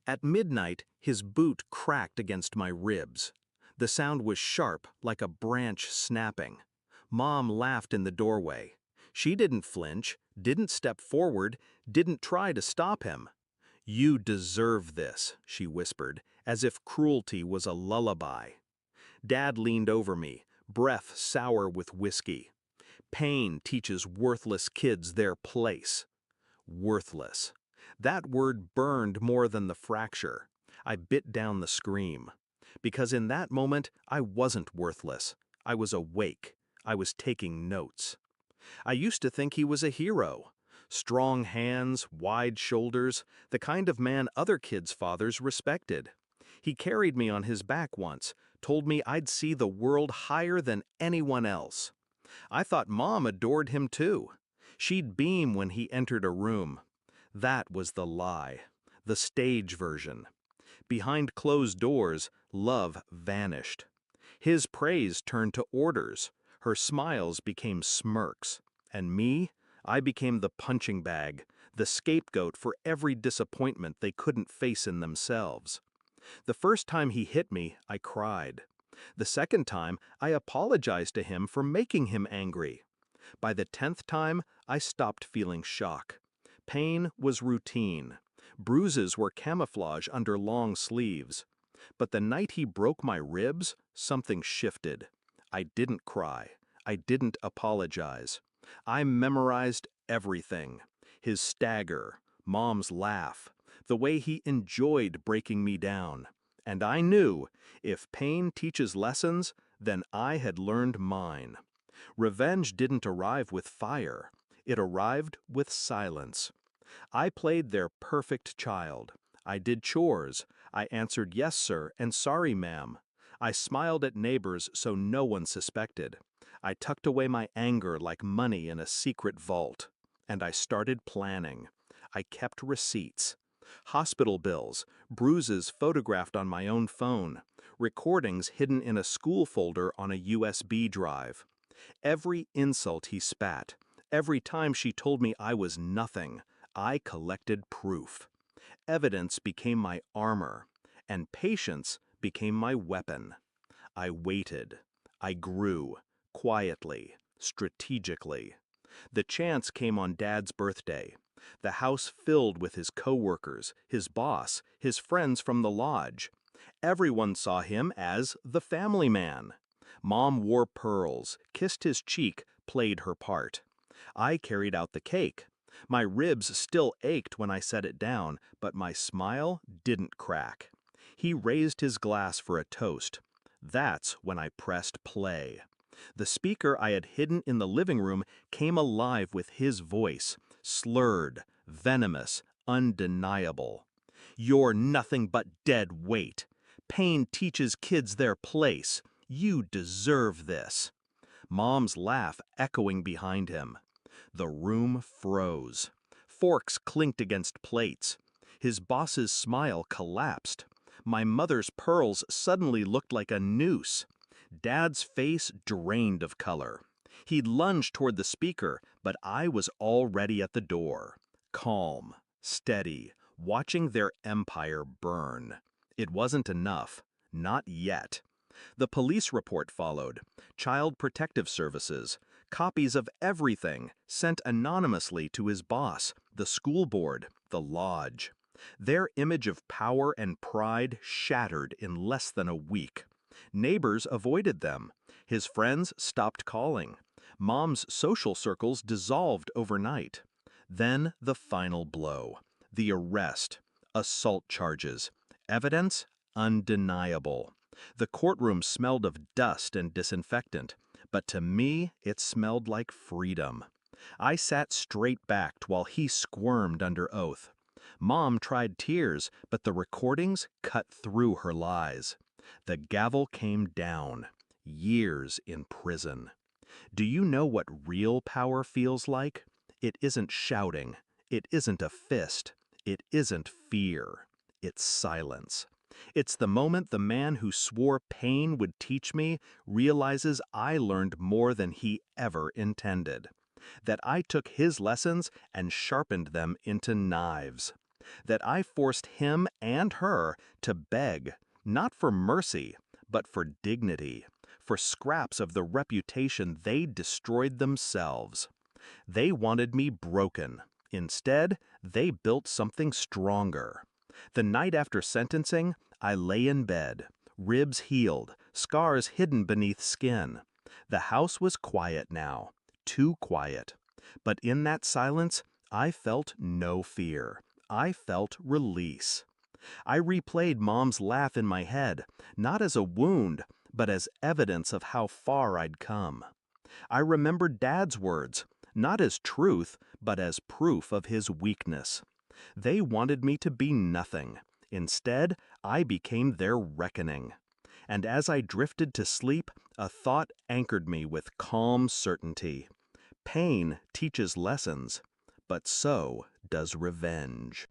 At midnight, his boot cracked against my ribs. The sound was sharp, like a branch snapping. Mom laughed in the doorway. She didn't flinch, didn't step forward, didn't try to stop him. "You deserve this," she whispered, as if cruelty was a lullaby. Dad leaned over me, breath sour with whiskey. "Pain teaches worthless kids their place." Worthless. That word burned more than the fracture. I bit down the scream. Because in that moment, I wasn't worthless. I was awake. I was taking notes. I used to think he was a hero. Strong hands, wide shoulders, the kind of man other kids' fathers respected. He carried me on his back once, told me I'd see the world higher than anyone else. I thought Mom adored him too. She'd beam when he entered a room. That was the lie, the stage version. Behind closed doors, love vanished. His praise turned to orders. Her smiles became smirks. And me, I became the punching bag, the scapegoat for every disappointment they couldn't face in themselves. The first time he hit me, I cried. The second time, I apologized to him for making him angry. By the 10th time, I stopped feeling shock. Pain was routine. Bruises were camouflage under long sleeves. But the night he broke my ribs, something shifted. I didn't cry. I didn't apologize. I memorized everything. His stagger, Mom's laugh, the way he enjoyed breaking me down. And I knew, if pain teaches lessons, then I had learned mine. Revenge didn't arrive with fire. It arrived with silence. I played their perfect child. I did chores. I answered yes, sir, and sorry, ma'am. I smiled at neighbors so no one suspected. I tucked away my anger like money in a secret vault. And I started planning. I kept receipts. Hospital bills, bruises photographed on my own phone, recordings hidden in a school folder on a USB drive. Every insult he spat, every time she told me I was nothing, I collected proof. Evidence became my armor, and patience became my weapon. I waited. I grew, quietly, strategically. The chance came on Dad's birthday. The house filled with his coworkers, his boss, his friends from the lodge. Everyone saw him as the family man. Mom wore pearls, kissed his cheek, played her part. I carried out the cake. My ribs still ached when I set it down, but my smile didn't crack. He raised his glass for a toast. That's when I pressed play. The speaker I had hidden in the living room came alive with his voice, slurred, venomous, undeniable. "You're nothing but dead weight. Pain teaches kids their place. You deserve this." Mom's laugh echoing behind him. The room froze. Forks clinked against plates. His boss's smile collapsed. My mother's pearls suddenly looked like a noose. Dad's face drained of color. He lunged toward the speaker, but I was already at the door. Calm, steady, watching their empire burn. It wasn't enough. Not yet. The police report followed. Child Protective Services. Copies of everything sent anonymously to his boss, the school board, the lodge. Their image of power and pride shattered in less than a week. Neighbors avoided them. His friends stopped calling. Mom's social circles dissolved overnight. Then the final blow. The arrest. Assault charges. Evidence undeniable. The courtroom smelled of dust and disinfectant, but to me it smelled like freedom. I sat straight-backed while he squirmed under oath. Mom tried tears, but the recordings cut through her lies. The gavel came down. Years in prison. Do you know what real power feels like? It isn't shouting. It isn't a fist. It isn't fear. It's silence. It's the moment the man who swore pain would teach me realizes I learned more than he ever intended. That I took his lessons and sharpened them into knives. that I forced him and her to beg, not for mercy, but for dignity, for scraps of the reputation they destroyed themselves. They wanted me broken. Instead, they built something stronger. The night after sentencing, I lay in bed, ribs healed, scars hidden beneath skin. The house was quiet now, too quiet. But in that silence, I felt no fear. I felt release. I replayed Mom's laugh in my head, not as a wound, but as evidence of how far I'd come. I remembered Dad's words, not as truth, but as proof of his weakness. They wanted me to be nothing. Instead, I became their reckoning. And as I drifted to sleep, a thought anchored me with calm certainty. Pain teaches lessons, but so does revenge.